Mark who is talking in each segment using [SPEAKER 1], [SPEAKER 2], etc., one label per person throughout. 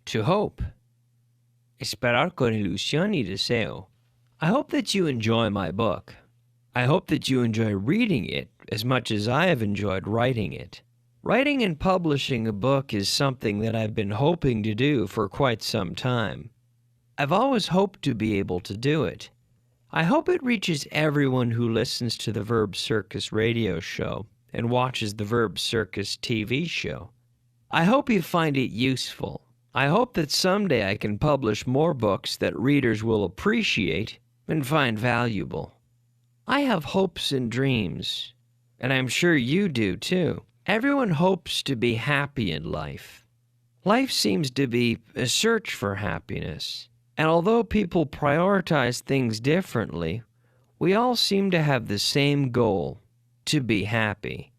[SPEAKER 1] To hope. Esperar con ilusión y deseo. I hope that you enjoy my book. I hope that you enjoy reading it as much as I have enjoyed writing it. Writing and publishing a book is something that I've been hoping to do for quite some time. I've always hoped to be able to do it. I hope it reaches everyone who listens to the Verb Circus radio show and watches the Verb Circus TV show. I hope you find it useful. I hope that someday I can publish more books that readers will appreciate and find valuable. I have hopes and dreams, and I'm sure you do too. Everyone hopes to be happy in life. Life seems to be a search for happiness, and although people prioritize things differently, we all seem to have the same goal, to be happy.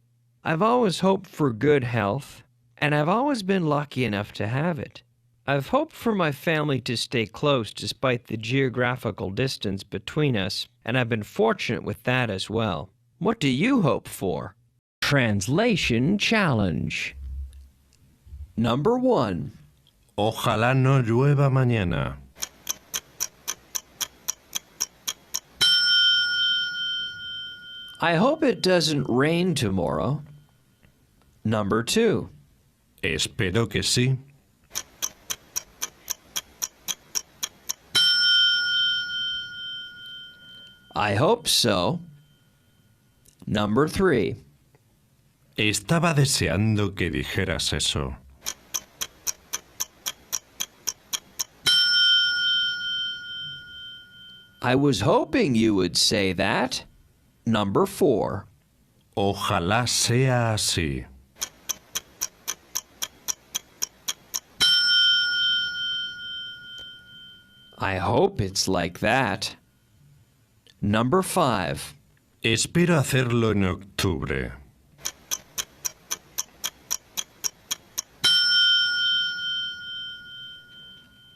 [SPEAKER 1] I've always hoped for good health, and I've always been lucky enough to have it. I've hoped for my family to stay close despite the geographical distance between us, and I've been fortunate with that as well. What do you hope for? Translation Challenge. Number 1.
[SPEAKER 2] Ojalá no llueva mañana.
[SPEAKER 1] I hope it doesn't rain tomorrow. Number 2.
[SPEAKER 2] Espero que sí.
[SPEAKER 1] I hope so. Number 3.
[SPEAKER 2] Estaba deseando que dijeras eso.
[SPEAKER 1] I was hoping you would say that. Number 4.
[SPEAKER 2] Ojalá sea así.
[SPEAKER 1] I hope it's like that. Number 5.
[SPEAKER 2] Espero hacerlo en octubre.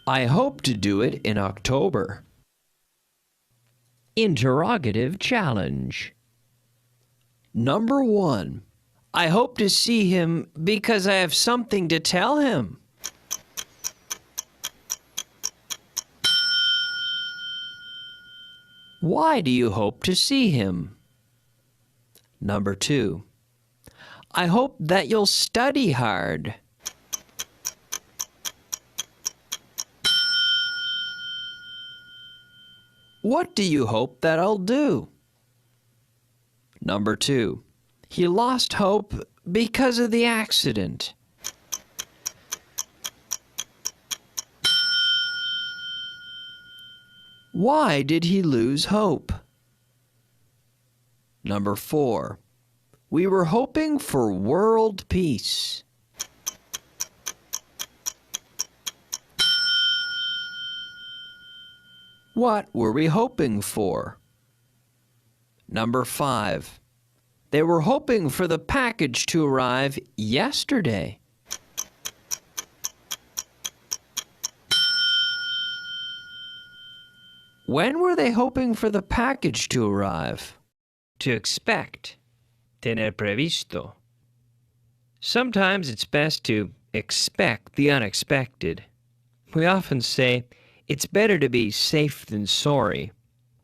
[SPEAKER 1] I hope to do it in October. Interrogative challenge. Number 1. I hope to see him because I have something to tell him. Why do you hope to see him? Number 2. I hope that you'll study hard. What do you hope that I'll do? Number 2. He lost hope because of the accident. Why did he lose hope? Number 4. We were hoping for world peace. What were we hoping for? Number 5. They were hoping for the package to arrive yesterday. When were they hoping for the package to arrive? To expect. Tener previsto. Sometimes it's best to expect the unexpected. We often say, it's better to be safe than sorry.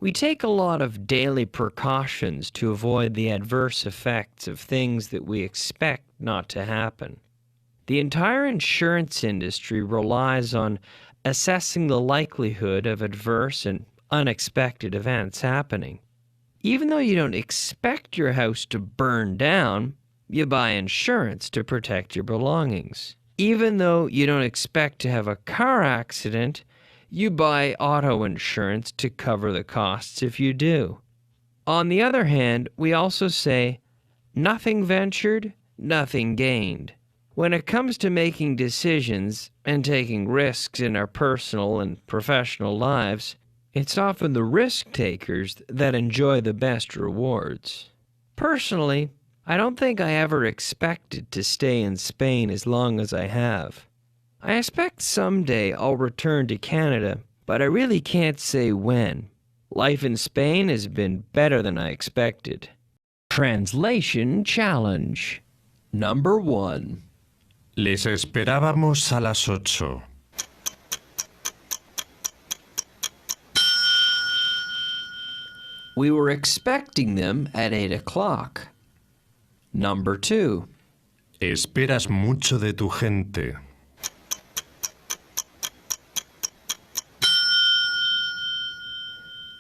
[SPEAKER 1] We take a lot of daily precautions to avoid the adverse effects of things that we expect not to happen. The entire insurance industry relies on assessing the likelihood of adverse and unexpected events happening. Even though you don't expect your house to burn down, you buy insurance to protect your belongings. Even though you don't expect to have a car accident, you buy auto insurance to cover the costs if you do. On the other hand, we also say, nothing ventured, nothing gained. When it comes to making decisions and taking risks in our personal and professional lives, it's often the risk takers that enjoy the best rewards. Personally, I don't think I ever expected to stay in Spain as long as I have. I expect someday I'll return to Canada, but I really can't say when. Life in Spain has been better than I expected. Translation Challenge. Number 1.
[SPEAKER 2] Les esperábamos a las 8.
[SPEAKER 1] We were expecting them at 8 o'clock. Number 2.
[SPEAKER 2] Esperas mucho de tu gente.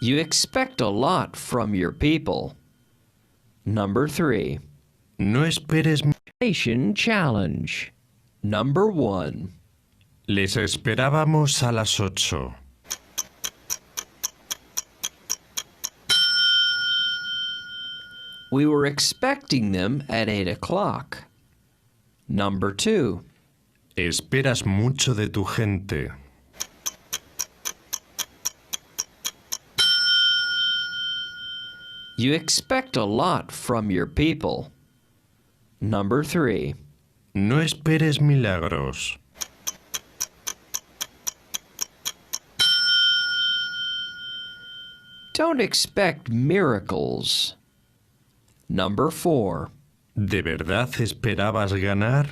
[SPEAKER 1] You expect a lot from your people. Number 3.
[SPEAKER 2] No esperes.
[SPEAKER 1] Nation challenge. Number 1.
[SPEAKER 2] Les esperábamos a las 8.
[SPEAKER 1] We were expecting them at 8 o'clock. Number 2.
[SPEAKER 2] Esperas mucho de tu gente.
[SPEAKER 1] You expect a lot from your people. Number 3.
[SPEAKER 2] No esperes milagros.
[SPEAKER 1] Don't expect miracles. Number 4.
[SPEAKER 2] ¿De verdad esperabas ganar?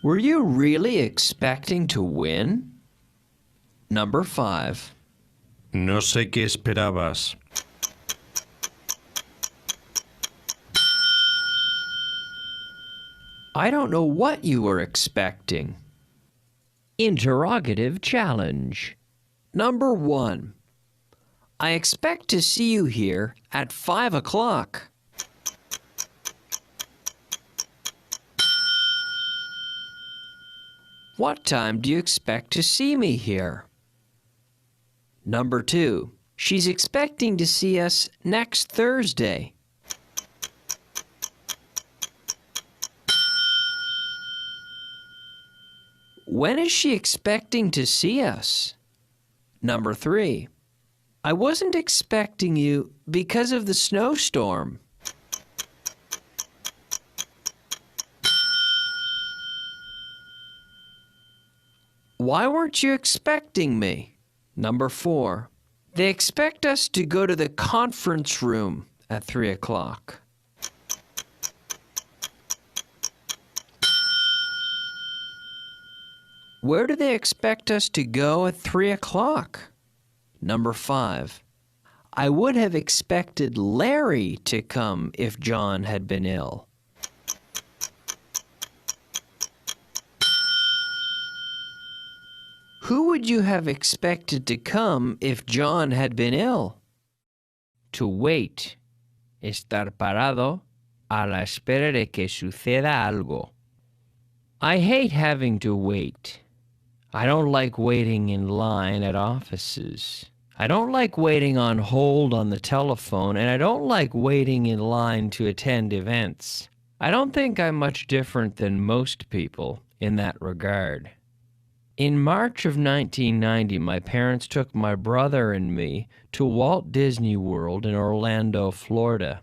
[SPEAKER 1] Were you really expecting to win? Number 5.
[SPEAKER 2] No sé qué esperabas.
[SPEAKER 1] I don't know what you were expecting. Interrogative challenge. Number 1. I expect to see you here at 5 o'clock. What time do you expect to see me here? Number 2. She's expecting to see us next Thursday. When is she expecting to see us? Number 3. I wasn't expecting you because of the snowstorm. Why weren't you expecting me? Number 4. They expect us to go to the conference room at 3 o'clock. Where do they expect us to go at 3 o'clock? Number 5. I would have expected Larry to come if John had been ill. Who would you have expected to come if John had been ill? To wait. Estar parado a la espera de que suceda algo. I hate having to wait. I don't like waiting in line at offices. I don't like waiting on hold on the telephone, and I don't like waiting in line to attend events. I don't think I'm much different than most people in that regard. In March of 1990, my parents took my brother and me to Walt Disney World in Orlando, Florida.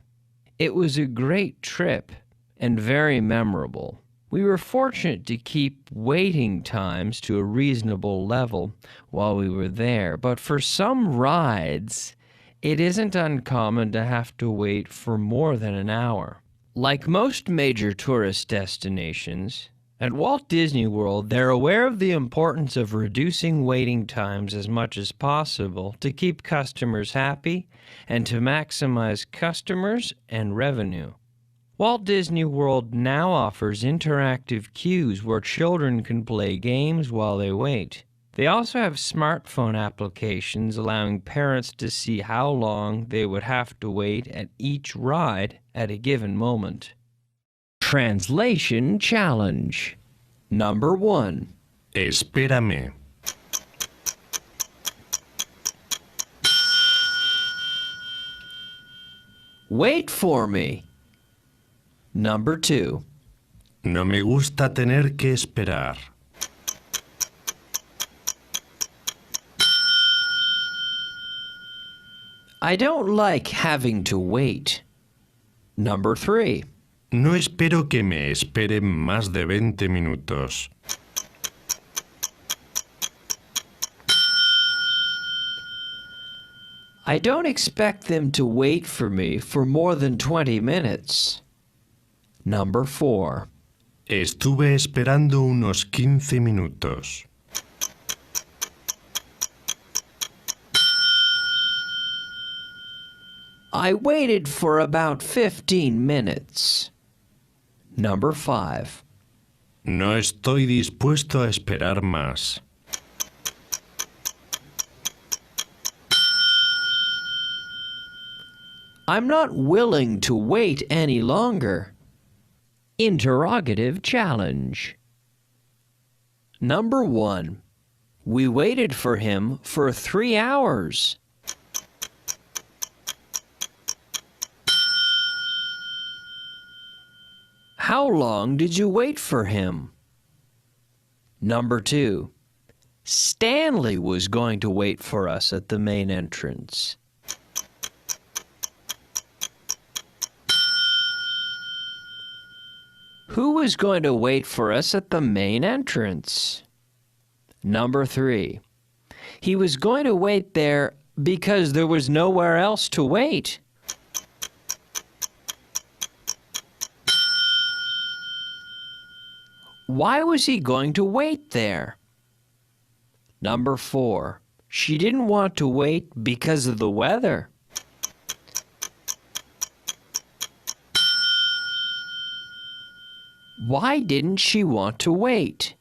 [SPEAKER 1] It was a great trip and very memorable. We were fortunate to keep waiting times to a reasonable level while we were there, but for some rides, it isn't uncommon to have to wait for more than an hour. Like most major tourist destinations, at Walt Disney World, they're aware of the importance of reducing waiting times as much as possible to keep customers happy and to maximize customers and revenue. Walt Disney World now offers interactive queues where children can play games while they wait. They also have smartphone applications allowing parents to see how long they would have to wait at each ride at a given moment. Translation challenge. Number 1.
[SPEAKER 2] Espérame.
[SPEAKER 1] Wait for me. Number 2.
[SPEAKER 2] No me gusta tener que esperar.
[SPEAKER 1] I don't like having to wait. Number 3.
[SPEAKER 2] No espero que me esperen más de 20 minutos.
[SPEAKER 1] I don't expect them to wait for me for more than 20 minutes. Number 4.
[SPEAKER 2] Estuve esperando unos 15 minutos.
[SPEAKER 1] I waited for about 15 minutes. Number 5.
[SPEAKER 2] No estoy dispuesto a esperar más.
[SPEAKER 1] I'm not willing to wait any longer. Interrogative challenge. Number 1. We waited for him for 3 hours. How long did you wait for him? Number 2. Stanley was going to wait for us at the main entrance. Who was going to wait for us at the main entrance? Number 3. He was going to wait there because there was nowhere else to wait. Why was he going to wait there? Number 4. She didn't want to wait because of the weather. Why didn't she want to wait?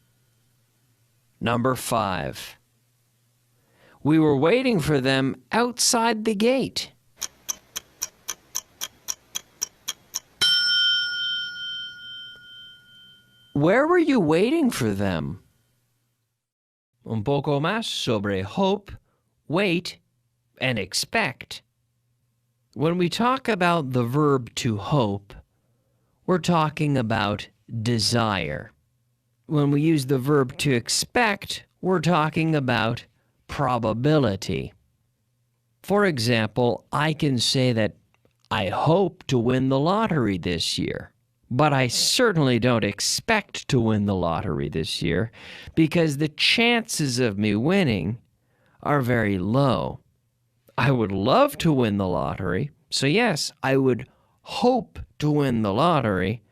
[SPEAKER 1] Number 5. We were waiting for them outside the gate. Where were you waiting for them? Un poco más sobre hope, wait, and expect. When we talk about the verb to hope, we're talking about desire. When we use the verb to expect, we're talking about probability. For example, I can say that I hope to win the lottery this year, but I certainly don't expect to win the lottery this year because the chances of me winning are very low. I would love to win the lottery, so yes, I would hope to win the lottery,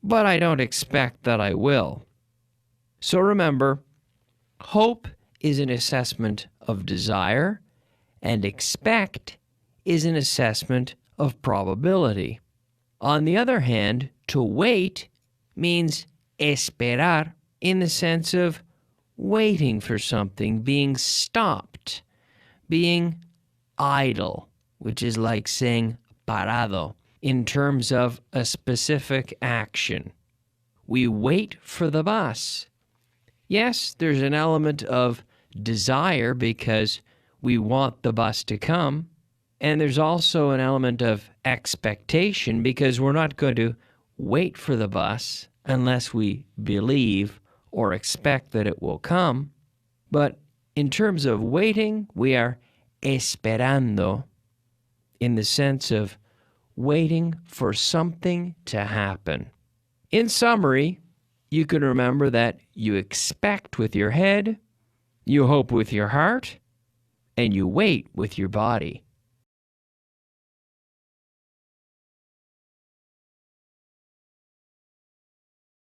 [SPEAKER 1] but I don't expect that I will. So remember, hope is an assessment of desire, and expect is an assessment of probability. On the other hand, to wait means esperar in the sense of waiting for something, being stopped, being idle, which is like saying parado in terms of a specific action. We wait for the bus. Yes, there's an element of desire because we want the bus to come. And there's also an element of expectation because we're not going to wait for the bus unless we believe or expect that it will come. But in terms of waiting, we are esperando in the sense of waiting for something to happen. In summary, you can remember that you expect with your head, you hope with your heart, and you wait with your body.